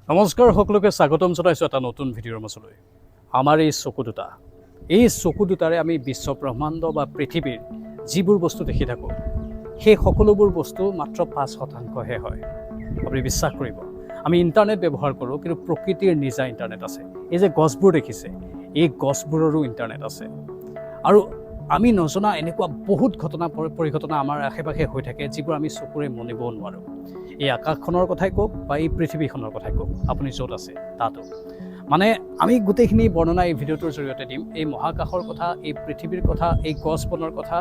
নমস্কাৰ সকলোকে স্বাগতম জনাইছোঁ এটা নতুন ভিডিঅ'ৰ মাজলৈ। আমাৰ এই চকু দুটাৰে আমি বিশ্ব ব্ৰহ্মাণ্ড বা পৃথিৱীৰ যিবোৰ বস্তু দেখি থাকোঁ সেই সকলোবোৰ বস্তু মাত্ৰ 5%হে হয়। আপুনি বিশ্বাস কৰিব, আমি ইণ্টাৰনেট ব্যৱহাৰ কৰোঁ, কিন্তু প্ৰকৃতিৰ নিজা ইণ্টাৰনেট আছে। এই যে গছবোৰ দেখিছে, এই গছবোৰৰো ইণ্টাৰনেট আছে। আৰু আমি নজনা এনেকুৱা বহুত পৰিঘটনা আমাৰ আশে পাশে হৈ থাকে, যিবোৰ আমি চকুৰে মনিবও নোৱাৰোঁ। এই আকাশখনৰ কথাই কওক বা এই পৃথিৱীখনৰ কথাই কওক, আপুনি য'ত আছে তাতো। মানে আমি গোটেইখিনি বৰ্ণনা এই ভিডিঅ'টোৰ জৰিয়তে দিম। এই মহাকাশৰ কথা, এই পৃথিৱীৰ কথা, এই গছ বনৰ কথা,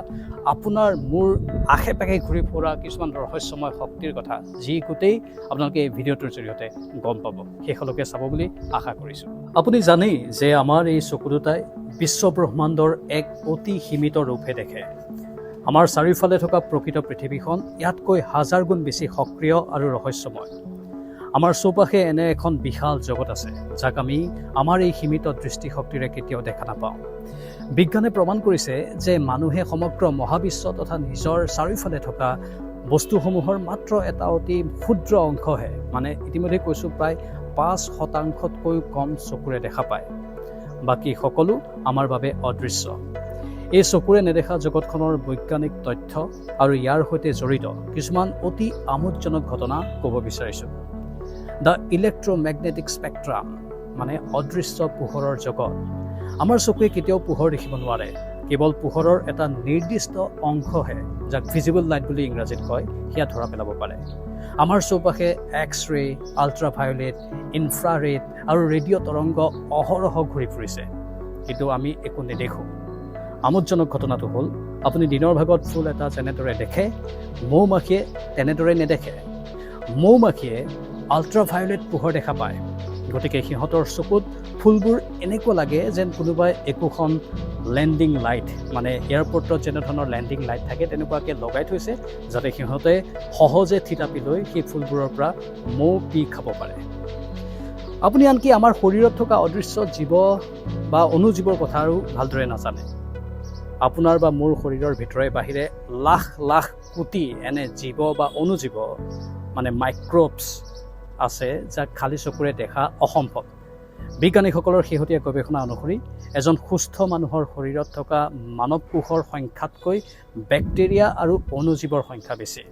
আপোনাৰ মোৰ আশে পাশে ঘূৰি ফুৰা কিছুমান ৰহস্যময় শক্তিৰ কথা, যি গোটেই আপোনালোকে এই ভিডিঅ'টোৰ জৰিয়তে গম পাব। শেষলৈকে চাব বুলি আশা কৰিছোঁ। আপুনি জানেই যে আমাৰ এই চকু দুটাই বিশ্ব ব্ৰহ্মাণ্ডৰ এক অতি সীমিত ৰূপহে দেখে। আমাৰ চাৰিওফালে থকা প্ৰকৃত পৃথিৱীখন ইয়াতকৈ হাজাৰ গুণ বেছি সক্ৰিয় আৰু ৰহস্যময়। আমাৰ চৌপাশে এনে এখন বিশাল জগত আছে, যাক আমি আমাৰ এই সীমিত দৃষ্টিশক্তিৰে কেতিয়াও দেখা নাপাওঁ। বিজ্ঞানে প্ৰমাণ কৰিছে যে মানুহে সমগ্ৰ মহাবিশ্ব তথা নিজৰ চাৰিওফালে থকা বস্তুসমূহৰ মাত্ৰ এটা অতি ক্ষুদ্ৰ অংশহে, মানে ইতিমধ্যে কৈছোঁ প্ৰায় 5%তকৈও কম চকুৰে দেখা পায়। বাকী সকলো আমাৰ বাবে অদৃশ্য। এই চকুৰে নেদেখা জগতখনৰ বৈজ্ঞানিক তথ্য আৰু ইয়াৰ সৈতে জড়িত কিছুমান অতি আমোদজনক ঘটনা ক'ব বিচাৰিছোঁ। দ্য ইলেক্ট্ৰমেগনেটিক স্পেক্ট্ৰাম, মানে অদৃশ্য পোহৰৰ জগত। আমাৰ চকুৱে কেতিয়াও পোহৰ দেখিব নোৱাৰে, কেৱল পোহৰৰ এটা নিৰ্দিষ্ট অংশহে, যাক ভিজিবল লাইট বুলি ইংৰাজীত কয়, সেয়া ধৰা পেলাব পাৰে। আমাৰ চৌপাশে এক্স-ৰে, আল্ট্ৰাভায়োলেট, ইনফ্ৰাৰেড আৰু ৰেডিঅ' তৰংগ অহৰহ ঘূৰি ফুৰিছে, কিন্তু আমি একো নেদেখোঁ। আমোদজনক ঘটনাটো হ'ল, আপুনি দিনৰ ভাগত ফুল এটা যেনেদৰে দেখে, মৌ মাখিয়ে তেনেদৰে নেদেখে। মৌ মাখিয়ে আল্ট্ৰাভায়োলেট পোহৰ দেখা পায়, গতিকে সিহঁতৰ চকুত ফুলবোৰ এনেকুৱা লাগে যেন কোনোবাই একোখন লেণ্ডিং লাইট, মানে এয়াৰপৰ্টত যেনেধৰণৰ লেণ্ডিং লাইট থাকে তেনেকুৱাকৈ লগাই থৈছে, যাতে সিহঁতে সহজে থিতাপি লৈ সেই ফুলবোৰৰ পৰা মৌ পি খাব পাৰে। আপুনি আনকি আমাৰ শৰীৰত থকা অদৃশ্য জীৱ বা অণুজীৱৰ কথা আৰু ভালদৰে নাজানে। আপোনাৰ বা মোৰ শৰীৰৰ ভিতৰে বাহিৰে লাখ লাখ কোটি এনে জীৱ বা অণুজীৱ, মানে মাইক্ৰ'বছ আছে, যাক খালী চকুৰে দেখা অসম্ভৱ। বিজ্ঞানীসকলৰ শেহতীয়া গৱেষণা অনুসৰি এজন সুস্থ মানুহৰ শৰীৰত থকা মানৱ কোষৰ সংখ্যাতকৈ বেক্টেৰিয়া আৰু অণুজীৱৰ সংখ্যা বেছি।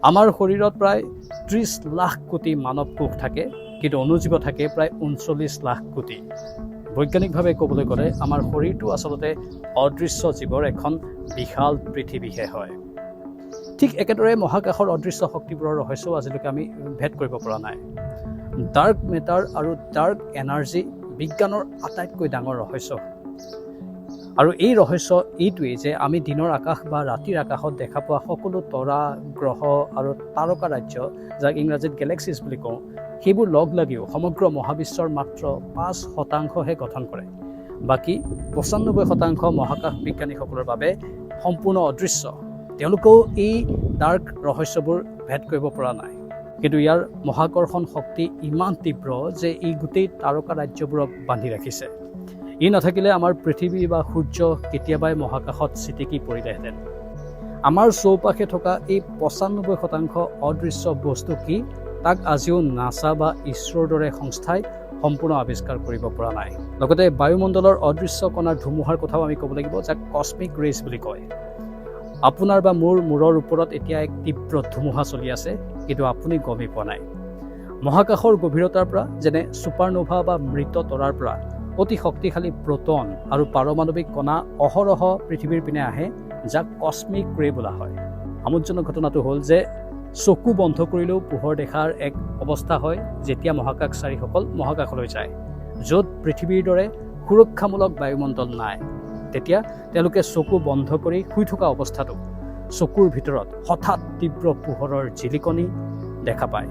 আমাৰ শৰীৰত প্ৰায় 30 লাখ কোটি মানৱ কোষ থাকে, কিন্তু অণুজীৱ থাকে প্ৰায় 39 লাখ কোটি। বৈজ্ঞানিকভাৱে ক'বলৈ গ'লে আমাৰ শৰীৰটো আচলতে অদৃশ্য জীৱৰ এখন বিশাল পৃথিৱীহে হয়। ঠিক একেদৰে মহাকাশৰ অদৃশ্য শক্তিবোৰৰ ৰহস্যও আজিলৈকে আমি ভেদ কৰিব পৰা নাই। ডাৰ্ক মেটাৰ আৰু ডাৰ্ক এনাৰ্জি বিজ্ঞানৰ আটাইতকৈ ডাঙৰ ৰহস্য। আৰু এই ৰহস্য এইটোৱেই যে আমি দিনৰ আকাশ বা ৰাতিৰ আকাশত দেখা পোৱা সকলো তৰা, গ্ৰহ আৰু তাৰকা ৰাজ্য, যাক ইংৰাজীত গেলেক্সিছ বুলি কওঁ, সেইবোৰ লগ লাগিও সমগ্ৰ মহাবিশ্বৰ মাত্ৰ 5%হে গঠন কৰে। বাকী 95% মহাকাশ বিজ্ঞানীসকলৰ বাবে সম্পূৰ্ণ অদৃশ্য। তেওঁলোকেও এই ডাৰ্ক ৰহস্যবোৰ ভেদ কৰিব পৰা নাই। কিন্তু ইয়াৰ মহাকৰ্ষণ শক্তি ইমান তীব্ৰ যে ই গোটেই তাৰকা ৰাজ্যবোৰক বান্ধি ৰাখিছে। ই নাথাকিলে আমাৰ পৃথিৱী বা সূৰ্য কেতিয়াবাই মহাকাশত ছিটিকি পৰিলেহেঁতেন। আমাৰ চৌপাশে থকা এই 95% অদৃশ্য বস্তু কি, তাক আজিও নাছা বা ইছৰোৰ দৰে সংস্থাই সম্পূৰ্ণ আৱিষ্কাৰ কৰিব পৰা নাই। লগতে বায়ুমণ্ডলৰ অদৃশ্য কণাৰ ধুমুহাৰ কথাও আমি ক'ব লাগিব, যাক কছমিক ৰেজ বুলি কয়। আপোনাৰ বা মোৰ মূৰৰ ওপৰত এতিয়া এক তীব্ৰ ধুমুহা চলি আছে, কিন্তু আপুনি গমেই পোৱা নাই। মহাকাশৰ গভীৰতাৰ পৰা, যেনে ছুপাৰনোভা বা মৃত তৰাৰ পৰা অতি শক্তিশালী প্ৰ'টন আৰু পাৰমাণৱিক কণা অহৰহ পৃথিৱীৰ পিনে আহে, যাক কছমিক ৰে বোলা হয়। আমোদজনক ঘটনাটো হ'ল যে চকু বন্ধ কৰিলেও পোহৰ দেখাৰ এক অৱস্থা হয় যেতিয়া মহাকাশচাৰীসকল মহাকাশলৈ যায়, য'ত পৃথিৱীৰ দৰে সুৰক্ষামূলক বায়ুমণ্ডল নাই। তেতিয়া তেওঁলোকে চকু বন্ধ কৰি শুই থকা অৱস্থাতো চকুৰ ভিতৰত হঠাৎ তীব্ৰ পোহৰৰ জিলিকনি দেখা পায়।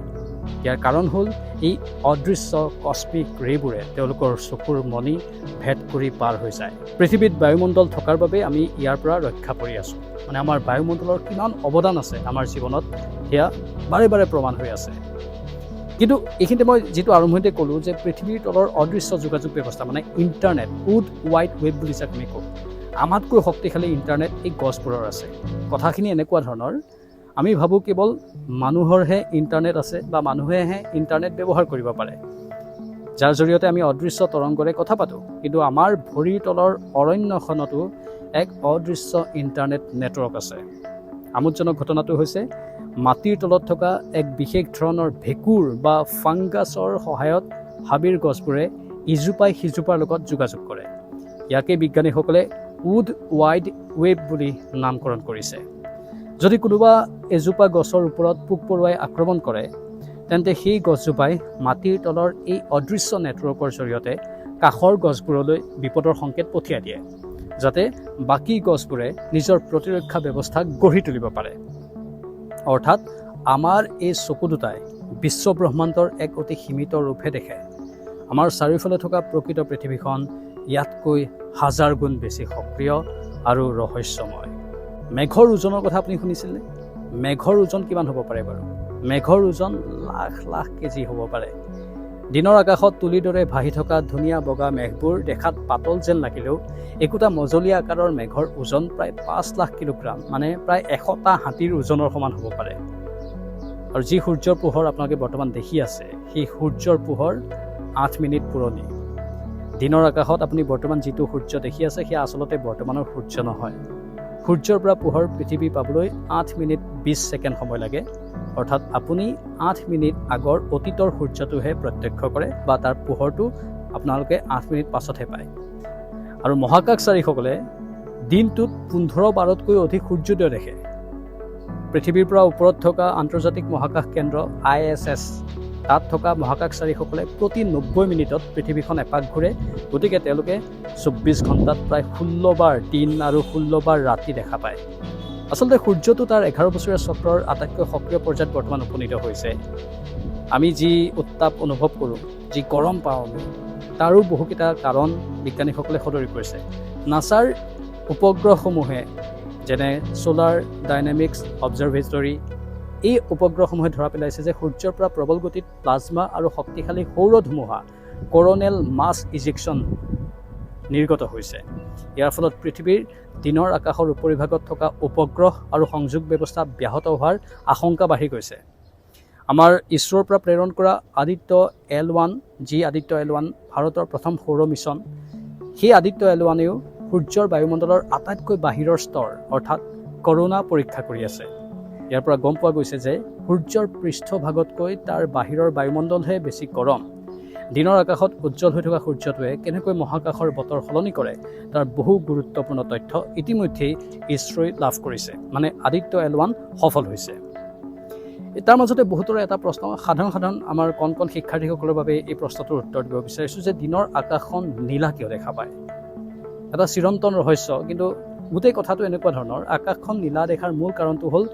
ইয়াৰ কাৰণ হ'ল এই অদৃশ্য কছমিক ৰেবোৰে তেওঁলোকৰ চকুৰ মণি ভেদ কৰি পাৰ হৈ যায়। পৃথিৱীত বায়ুমণ্ডল থকাৰ বাবে আমি ইয়াৰ পৰা ৰক্ষা পৰি আছোঁ। মানে আমাৰ বায়ুমণ্ডলৰ কিমান অৱদান আছে আমাৰ জীৱনত, সেয়া বাৰে বাৰে প্ৰমাণ হৈ আছে। কিন্তু এইখিনিতে মই যিটো আৰম্ভণিতে ক'লোঁ যে পৃথিৱীৰ তলৰ অদৃশ্য যোগাযোগ ব্যৱস্থা, মানে ইণ্টাৰনেট, উড ৱাইড ৱেব বুলি যাক আমি কওঁ, আমাতকৈ শক্তিশালী ইণ্টাৰনেট এই গছবোৰৰ আছে। কথাখিনি এনেকুৱা ধৰণৰ, আমি ভাবোঁ কেৱল মানুহৰহে ইণ্টাৰনেট আছে বা মানুহেহে ইণ্টাৰনেট ব্যৱহাৰ কৰিব পাৰে, যাৰ জৰিয়তে আমি অদৃশ্য তৰংগৰে কথা পাতোঁ। কিন্তু আমাৰ ভৰিৰ তলৰ অৰণ্যখনতো এক অদৃশ্য ইণ্টাৰনেট নেটৱৰ্ক আছে। আমোদজনক ঘটনাটো হৈছে মাটিৰ তলত থকা এক বিশেষ ধৰণৰ ভেঁকুৰ বা ফাংগাছৰ সহায়ত হাবিৰ গছবোৰে ইজোপাই সিজোপাৰ লগত যোগাযোগ কৰে। ইয়াকে বিজ্ঞানীসকলে উড ৱাইড ৱেব বুলি নামকৰণ কৰিছে। যদি কোনোবা এজোপা গছৰ ওপৰত পোক পৰুৱাই আক্ৰমণ কৰে, তেন্তে সেই গছজোপাই মাটিৰ তলৰ এই অদৃশ্য নেটৱৰ্কৰ জৰিয়তে কাষৰ গছবোৰলৈ বিপদৰ সংকেত পঠিয়াই দিয়ে, যাতে বাকী গছবোৰে নিজৰ প্ৰতিৰক্ষা ব্যৱস্থা গঢ়ি তুলিব পাৰে। অৰ্থাৎ আমাৰ এই চকু দুটাই বিশ্বব্ৰহ্মাণ্ডৰ এক অতি সীমিত ৰূপহে দেখে। আমাৰ চাৰিওফালে থকা প্ৰকৃত পৃথিৱীখন ইয়াতকৈ হাজাৰ গুণ বেছি সক্ৰিয় আৰু ৰহস্যময়। মেঘৰ ওজনৰ কথা আপুনি শুনিছিলনে? মেঘৰ ওজন কিমান হ'ব পাৰে বাৰু? মেঘৰ ওজন লাখ লাখ কেজি হ'ব পাৰে। দিনৰ আকাশত তুলিৰ দৰে ভাহি থকা ধুনীয়া বগা মেঘবোৰ দেখাত পাতল যেন লাগিলেও একোটা মজলীয়া আকাৰৰ মেঘৰ ওজন প্ৰায় 5 লাখ কিলোগ্ৰাম, মানে প্ৰায় 100টা হাতীৰ ওজনৰ সমান হ'ব পাৰে। আৰু যি সূৰ্যৰ পোহৰ আপোনালোকে বৰ্তমান দেখি আছে, সেই সূৰ্যৰ পোহৰ 8 মিনিট পুৰণি। দিনৰ আকাশত আপুনি বৰ্তমান যিটো সূৰ্য দেখি আছে, সেয়া আচলতে বৰ্তমানৰ সূৰ্য নহয়। সূৰ্যৰ পৰা পোহৰ পৃথিৱী পাবলৈ 8 মিনিট 20 ছেকেণ্ড সময় লাগে। অৰ্থাৎ আপুনি 8 মিনিট আগৰ অতীতৰ সূৰ্যটোহে প্ৰত্যক্ষ কৰে, বা তাৰ পোহৰটো আপোনালোকে 8 মিনিট পাছতহে পায়। আৰু মহাকাশচাৰীসকলে দিনটোত 15-12তকৈ অধিক সূৰ্যোদয় দেখে। পৃথিৱীৰ পৰা ওপৰত থকা আন্তৰ্জাতিক মহাকাশ কেন্দ্ৰ ISS, তাত থকা মহাকাশচাৰীসকলে প্ৰতি 90 মিনিটত পৃথিৱীখন এপাক ঘূৰে। গতিকে তেওঁলোকে 24 ঘণ্টাত প্ৰায় 16 বাৰ দিন আৰু 16 বাৰ ৰাতি দেখা পায়। আচলতে সূৰ্যটো তাৰ 11 বছৰীয়া চক্ৰৰ আটাইতকৈ সক্ৰিয় পৰ্যায়ত বৰ্তমান উপনীত হৈছে। আমি যি উত্তাপ অনুভৱ কৰোঁ, যি গৰম পাওঁ আমি, তাৰো বহুকেইটা কাৰণ বিজ্ঞানীসকলে সদৰি কৰিছে। নাছাৰ উপগ্ৰহসমূহে, যেনে ছ'লাৰ ডাইনামিক্স অবজাৰভেটৰী, এই উপগ্ৰহসমূহে ধৰা পেলাইছে যে সূৰ্যৰ পৰা প্ৰবল গতিত প্লাজমা আৰু শক্তিশালী সৌৰ ধুমুহা কৰ'নেল মাছ ইজেকশ্যন নিৰ্গত হৈছে। ইয়াৰ ফলত পৃথিৱীৰ দিনৰ আকাশৰ উপৰিভাগত থকা উপগ্ৰহ আৰু সংযোগ ব্যৱস্থা ব্যাহত হোৱাৰ আশংকা বাঢ়ি গৈছে। আমাৰ ইছৰোৰ পৰা প্ৰেৰণ কৰা আদিত্য L1, যি আদিত্য L1 ভাৰতৰ প্ৰথম সৌৰ মিছন, সেই আদিত্য L1এও সূৰ্যৰ বায়ুমণ্ডলৰ আটাইতকৈ বাহিৰৰ স্তৰ অৰ্থাৎ কৰোনা পৰীক্ষা কৰি আছে। ইয়াৰ পৰা গম পোৱা গৈছে যে সূৰ্যৰ পৃষ্ঠভাগতকৈ তাৰ বাহিৰৰ বায়ুমণ্ডলহে বেছি গৰম। দিনৰ আকাশত উজ্জ্বল হৈ থকা সূৰ্যটোৱে কেনেকৈ মহাকাশৰ বতৰ সলনি কৰে, তাৰ বহু গুৰুত্বপূৰ্ণ তথ্য ইতিমধ্যেই ইছৰোই লাভ কৰিছে, মানে আদিত্য L1 সফল হৈছে। তাৰ মাজতে বহুতৰে এটা প্ৰশ্ন, সাধাৰণ আমাৰ কণ শিক্ষাৰ্থীসকলৰ বাবে এই প্ৰশ্নটোৰ উত্তৰ দিব বিচাৰিছোঁ যে দিনৰ আকাশখন নীলা কিয় দেখা পায়? এটা চিৰন্তন ৰহস্য, কিন্তু গোটেই কথাটো এনেকুৱা ধৰণৰ। আকাশখন নীলা দেখাৰ মূল কাৰণটো হ'ল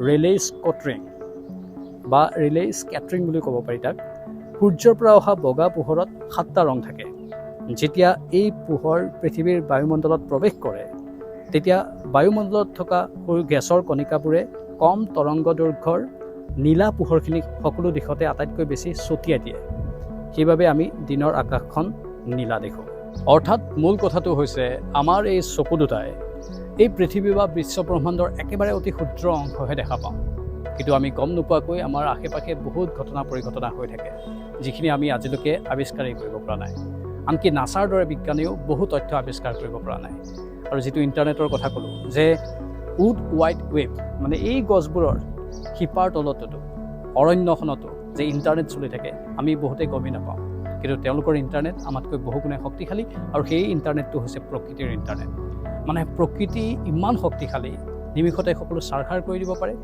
ৰেলে স্কেটাৰিং বা ৰেলে স্কেটাৰিং বুলি ক'ব পাৰি তাক। সূৰ্যৰ পৰা অহা বগা পোহৰত 7টা ৰং থাকে। যেতিয়া এই পোহৰ পৃথিৱীৰ বায়ুমণ্ডলত প্ৰৱেশ কৰে, তেতিয়া বায়ুমণ্ডলত থকা গেছৰ কণিকাবোৰে কম তৰংগ দৈৰ্ঘ্যৰ নীলা পোহৰখিনিক সকলো দিশতে আটাইতকৈ বেছি ছটিয়াই দিয়ে। সেইবাবে আমি দিনৰ আকাশখন নীলা দেখোঁ। অৰ্থাৎ মূল কথাটো হৈছে আমাৰ এই চকু দুটাই এই পৃথিৱী বা বিশ্বব্ৰহ্মাণ্ডৰ একেবাৰে অতি ক্ষুদ্ৰ অংশহে দেখা পাওঁ। কিন্তু আমি গম নোপোৱাকৈ আমাৰ আশে পাশে বহুত ঘটনা পৰিঘটনা হৈ থাকে, যিখিনি আমি আজিলৈকে আৱিষ্কাৰেই কৰিব পৰা নাই। আনকি নাছাৰ দৰে বিজ্ঞানীয়েও বহু তথ্য আৱিষ্কাৰ কৰিব পৰা নাই। আৰু যিটো ইণ্টাৰনেটৰ কথা ক'লোঁ, যে উড ৱাইড ৱেব, মানে এই গছবোৰৰ শিপাৰ তলতো অৰণ্যখনতো যে ইণ্টাৰনেট চলি থাকে, আমি বহুতেই গমেই নাপাওঁ। কিন্তু তেওঁলোকৰ ইণ্টাৰনেট আমাতকৈ বহুগুণে শক্তিশালী, আৰু সেই ইণ্টাৰনেটটো হৈছে প্ৰকৃতিৰ ইণ্টাৰনেট। মানে প্ৰকৃতি ইমান শক্তিশালী, নিমিষতে সকলো চাৰখাৰ কৰি দিব পাৰে,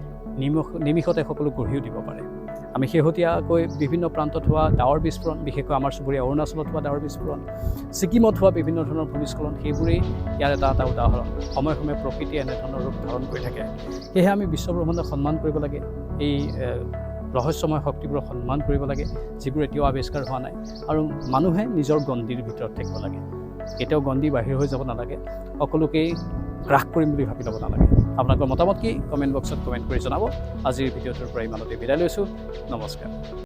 নিমিষতে সকলো গঢ়িও দিব পাৰে। আমি শেহতীয়াকৈ বিভিন্ন প্ৰান্তত হোৱা ডাৱৰ বিস্ফোৰণ, বিশেষকৈ আমাৰ চুবুৰীয়া অৰুণাচলত হোৱা ডাৱৰ বিস্ফোৰণ, ছিকিমত হোৱা বিভিন্ন ধৰণৰ ভূমিস্খলন, সেইবোৰেই ইয়াৰ এটা উদাহৰণ। সময়ে সময়ে প্ৰকৃতিয়ে এনেধৰণৰ ৰূপ ধাৰণ কৰি থাকে। সেয়েহে আমি বিশ্বব্ৰহ্মাণ্ডক সন্মান কৰিব লাগে, এই ৰহস্যময় শক্তিবোৰক সন্মান কৰিব লাগে, যিবোৰ এতিয়াও আৱিষ্কাৰ হোৱা নাই। আৰু মানুহে নিজৰ গণ্ডিৰ ভিতৰত থাকিব লাগে, কেতিয়াও গণ্ডি বাহিৰ হৈ যাব নালাগে, সকলোকেই গ্ৰাস কৰিম বুলি ভাবি ল'ব নালাগে। আপোনালোকৰ মতামত কি? কমেণ্ট বক্সত কমেণ্ট কৰি জনাব। আজিৰ ভিডিঅ'টোৰ পৰা ইমানতে বিদায় লৈছোঁ। নমস্কাৰ।